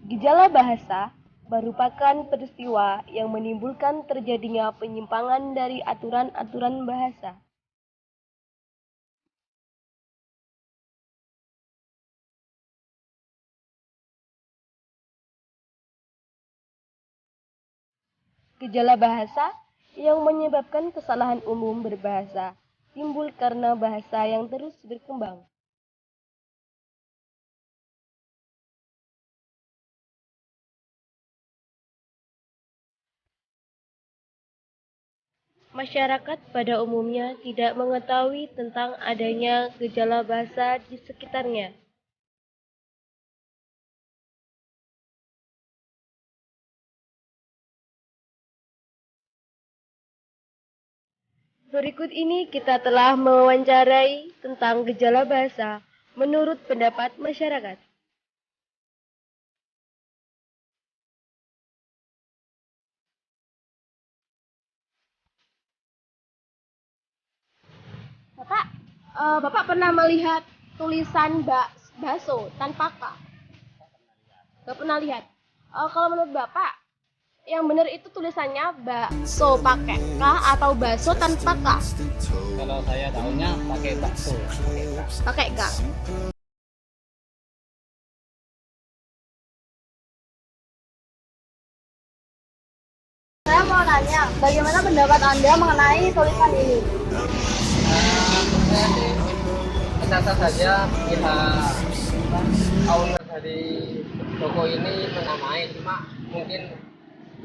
Gejala bahasa merupakan peristiwa yang menimbulkan terjadinya penyimpangan dari aturan-aturan bahasa. Gejala bahasa yang menyebabkan kesalahan umum berbahasa timbul karena bahasa yang terus berkembang. Masyarakat pada umumnya tidak mengetahui tentang adanya gejala bahasa di sekitarnya. Berikut ini kita telah mewawancarai tentang gejala bahasa menurut pendapat masyarakat. Bapak, Bapak pernah melihat tulisan bakso tanpa K? Gak pernah lihat. Kalau menurut Bapak, yang benar itu tulisannya bakso pakai K atau bakso tanpa K? Kalau saya tahunya pakai bakso. Pakai K. Saya mau nanya, bagaimana pendapat Anda mengenai tulisan ini? Saya sih sah saja pihak owner dari toko ini menamai, cuma mungkin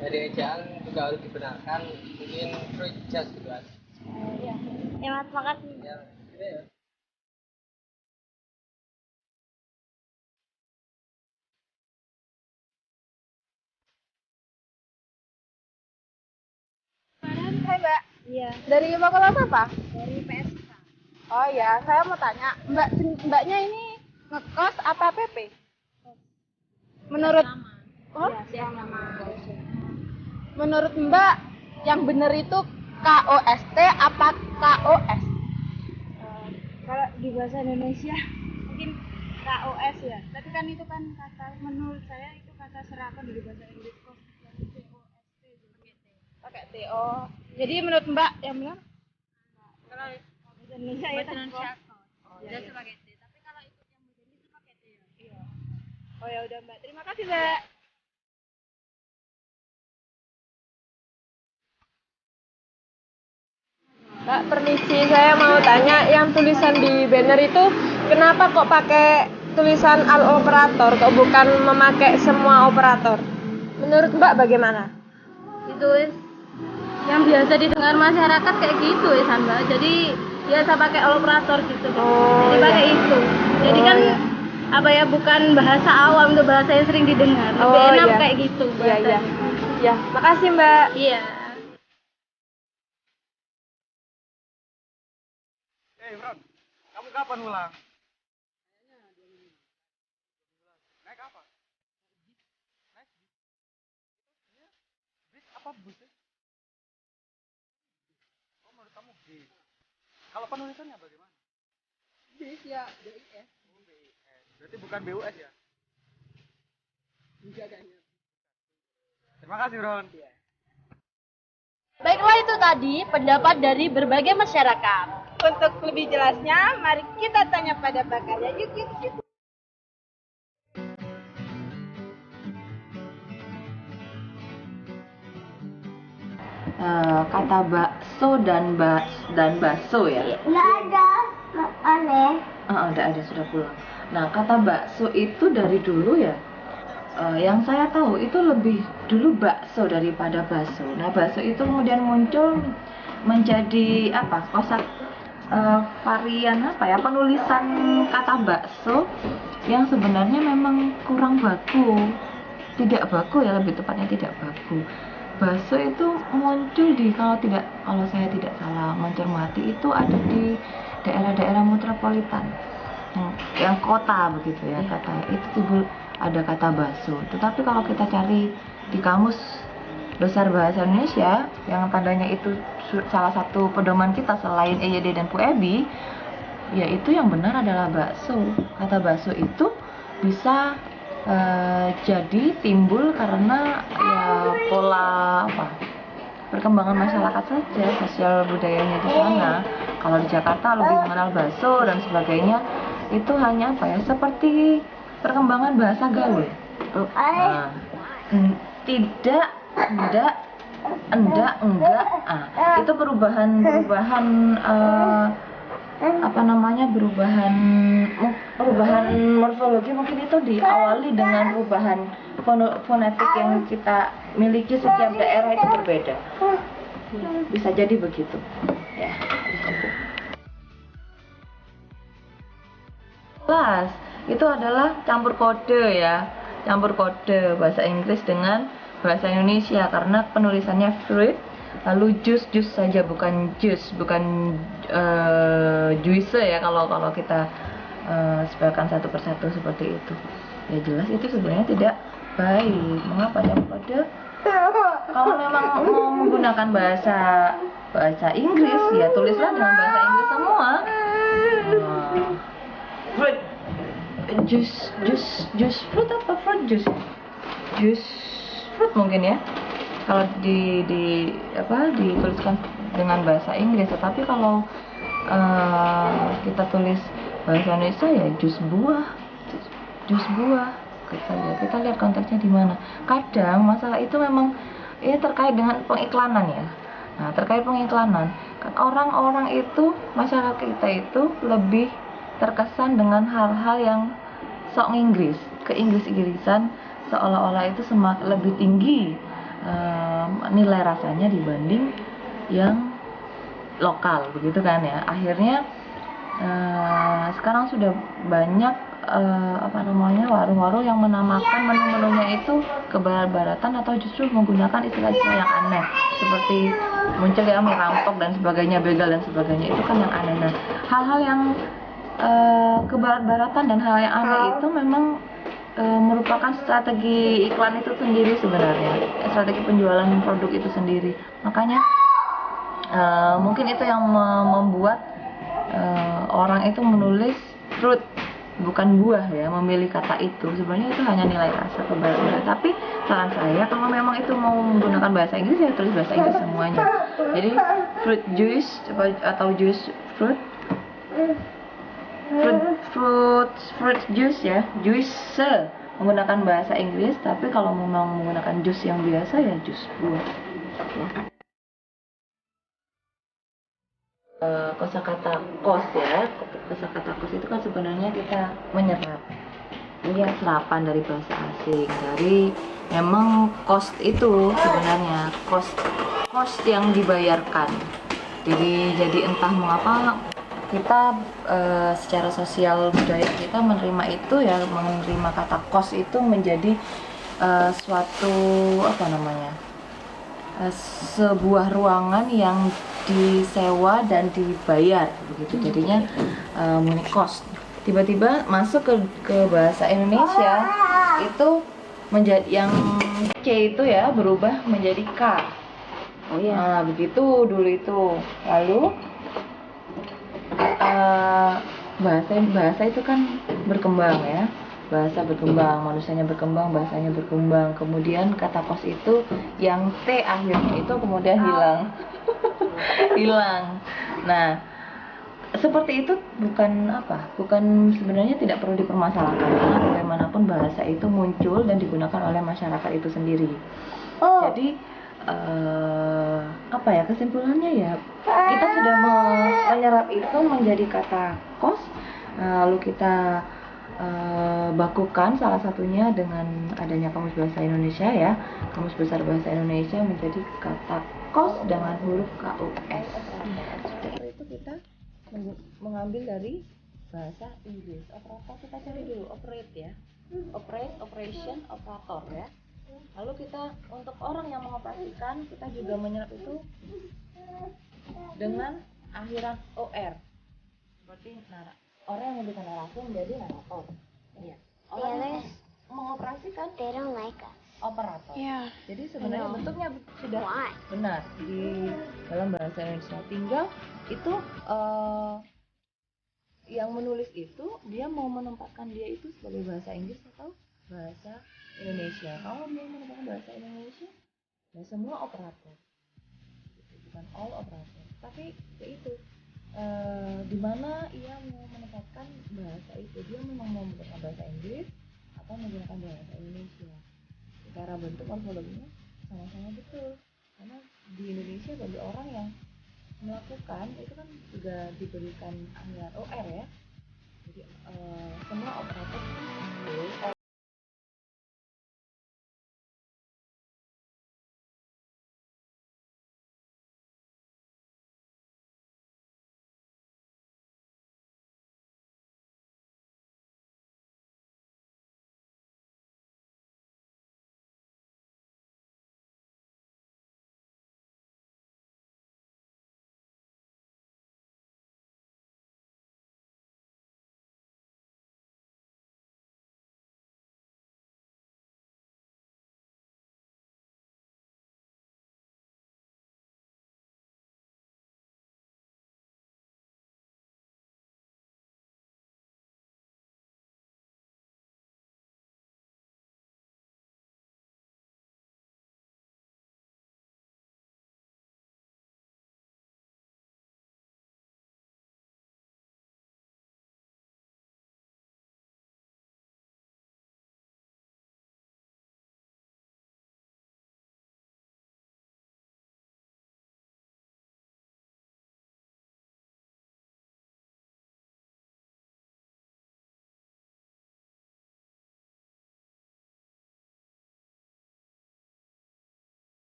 dari ejaan juga harus dibenarkan, mungkin fruit just gitu aja. Iya. Ya, Mas, makasih. Ya, gitu ya. Hai Mbak. Iya. Dari fakultas apa? Dari PSK. Oh ya, saya mau tanya, Mbaknya ini ngekos apa PP? Menurut Oh, Iya, sama. menurut Mbak yang benar itu KOST apa KOS? Kalau di bahasa Indonesia mungkin KOS ya. Tapi kan itu kan kata, menurut saya itu kata serapan di bahasa Inggris kos yang COST Pakai T. Oh. Jadi menurut Mbak yang benar? Kalau bahasa Indonesia ya kan kos. Iya, iya. Pakai T. Tapi kalau itu yang bahasa Inggris itu pakai T ya. Iya. Oh ya udah Mbak. Terima kasih Mbak. Mbak, permisi, saya mau tanya yang tulisan di banner itu kenapa kok pakai tulisan all operator, kok bukan memakai semua operator? Menurut Mbak bagaimana? Itu yang biasa didengar masyarakat kayak gitu ya Mbak. Jadi biasa pakai operator gitu. Oh, Jadi pakai iya. itu. Jadi Oh, kan iya. apa ya, bukan bahasa awam, itu bahasa yang sering didengar. Lebih Oh, enak iya. kayak gitu Iya, iya. bahasanya. Ya, makasih Mbak. Iya. Hey Bro, kamu kapan pulang? Naik apa? Naik bis apa bus? Oh, menurut kamu bis. Kalau penulisannya bagaimana? Bis ya, BIS. Oh, BIS. Berarti bukan BUS ya? Enggak kayaknya. Terima kasih, Bron. Baiklah, itu tadi pendapat dari berbagai masyarakat. Untuk lebih jelasnya, mari kita tanya pada pakarnya. Yuk, yuk, yuk. Kata bakso dan baso ya. Nggak ada, aneh. Ada sudah pulang. Nah, kata bakso itu dari dulu ya. Yang saya tahu itu lebih dulu bakso daripada baso. Nah, baso itu kemudian muncul menjadi apa? Varian apa ya? Penulisan kata bakso yang sebenarnya memang kurang baku. Tidak baku ya, lebih tepatnya tidak baku. Baso itu muncul kalau saya tidak salah mencermati, itu ada di daerah-daerah metropolitan yang kota begitu ya, kata itu timbul ada kata baso. Tetapi kalau kita cari di kamus besar bahasa Indonesia yang tandanya itu salah satu pedoman kita selain EYD dan PUEBI, yaitu yang benar adalah bakso. Kata bakso itu bisa jadi timbul karena ya pola perkembangan masyarakat saja, sosial budayanya di sana. Kalau di Jakarta lebih mengenal bakso dan sebagainya, itu hanya seperti perkembangan bahasa gaul. Nah, tidak, enggak, enggak. Itu perubahan perubahan morfologi mungkin itu diawali dengan perubahan fonetik yang kita miliki setiap daerah itu berbeda. Bisa jadi begitu. Ya. Kelas itu adalah campur kode ya, campur kode bahasa Inggris dengan bahasa Indonesia karena penulisannya fruit, lalu jus saja, bukan jus, bukan juice ya kalau kita spellkan satu persatu seperti itu. Ya jelas itu sebenarnya tidak baik. Mengapa campur kode? Kalau memang mau menggunakan bahasa Inggris ya tulislah dengan bahasa Inggris semua. Fruit juice fruit apa fruit juice fruit mungkin ya kalau dituliskan dengan bahasa Inggris. Tetapi kalau kita tulis bahasa Indonesia ya jus buah kita lihat konteksnya di mana. Kadang masalah itu memang ini terkait dengan pengiklanan ya. Nah, terkait pengiklanan, orang-orang itu, masyarakat kita itu lebih terkesan dengan hal-hal yang sok Inggris, Inggrisan, seolah-olah itu lebih tinggi nilai rasanya dibanding yang lokal, begitu kan ya. Akhirnya sekarang sudah banyak warung-warung yang menamakan menu-menunya itu kebarat-baratan atau justru menggunakan istilah-istilah yang aneh seperti muncul ya mie rampok dan sebagainya, begal dan sebagainya, itu kan yang aneh. Nah, hal-hal yang kebarat-baratan dan hal yang aneh itu memang merupakan strategi iklan itu sendiri sebenarnya, strategi penjualan produk itu sendiri. Makanya mungkin itu yang membuat orang itu menulis fruit bukan buah ya, memilih kata itu. Sebenarnya itu hanya nilai rasa kebarat-baratan. Tapi saran saya kalau memang itu mau menggunakan bahasa Inggris ya tulis bahasa Inggris semuanya. Jadi fruit juice atau juice fruit juice ya, juice menggunakan bahasa Inggris. Tapi kalau memang menggunakan jus yang biasa ya jus buah ya. Kosakata kos ya, kosakata kos itu kan sebenarnya kita menyerap, ya, serapan dari bahasa asing. Dari memang cost itu sebenarnya cost yang dibayarkan. Jadi entah mengapa kita secara sosial budaya kita menerima itu ya, menerima kata kos itu menjadi suatu sebuah ruangan yang disewa dan dibayar begitu, jadinya kos. Tiba-tiba masuk ke bahasa Indonesia itu menjadi yang C itu ya berubah menjadi K. Oh iya. Nah, begitu dulu itu. Lalu bahasa itu kan berkembang ya. Bahasa berkembang, manusianya berkembang, bahasanya berkembang. Kemudian kata kos itu yang T akhirnya itu kemudian hilang. Nah, seperti itu bukan sebenarnya tidak perlu dipermasalahkan karena bagaimanapun bahasa itu muncul dan digunakan oleh masyarakat itu sendiri. Jadi kesimpulannya ya kita sudah menyerap itu menjadi kata kos, lalu kita bakukan salah satunya dengan adanya Kamus Bahasa Indonesia ya, Kamus Besar Bahasa Indonesia menjadi kata kos dengan huruf KUS. Setelah itu kita mengambil dari bahasa Inggris. Operator kita cari dulu, operate ya, operation, operator ya. Lalu kita untuk orang yang mengoperasikan kita juga menyerap itu dengan akhiran OR seperti orang yang memberikan narasi menjadi narator. Iya. Orang yang mengoperasikan operator. Yeah. Jadi sebenarnya bentuknya sudah benar di dalam bahasa Indonesia. Tinggal itu yang menulis itu dia mau menempatkan dia itu sebagai bahasa Inggris atau bahasa Indonesia. Kalau dia menggunakan bahasa Indonesia, ya semua operator, bukan all operator. Tapi yaitu di mana ia mau menempatkan bahasa itu, dia memang mau menggunakan bahasa Inggris atau menggunakan bahasa Indonesia. Secara bentuk morfologinya sama-sama betul, karena di Indonesia bagi orang yang melakukan itu kan juga diberikan anggaran OR ya. Jadi semua operator kan boleh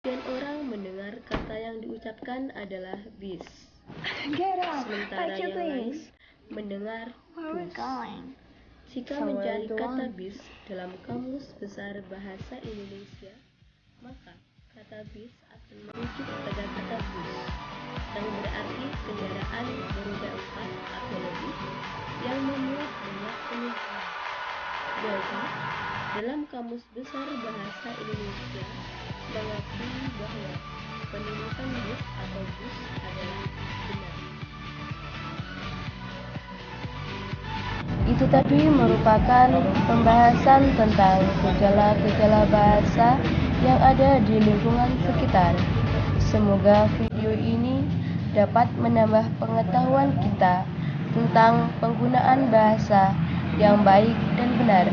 Dan orang mendengar kata yang diucapkan adalah bis. Get out. Sementara Pack your yang lain things. mendengar Where we bus. going? Jika So mencari where do you kata want? bis dalam Kamus Besar Bahasa Indonesia, maka kata bis akan merujuk pada kata bus, yang berarti kendaraan beroda 4 atau lebih yang memuat banyak penumpang. Jadi, dalam Kamus Besar Bahasa Indonesia mengakui bahwa penulisan bus atau bus adalah benar. Itu tadi merupakan pembahasan tentang gejala-gejala bahasa yang ada di lingkungan sekitar. Semoga video ini dapat menambah pengetahuan kita tentang penggunaan bahasa yang baik dan benar.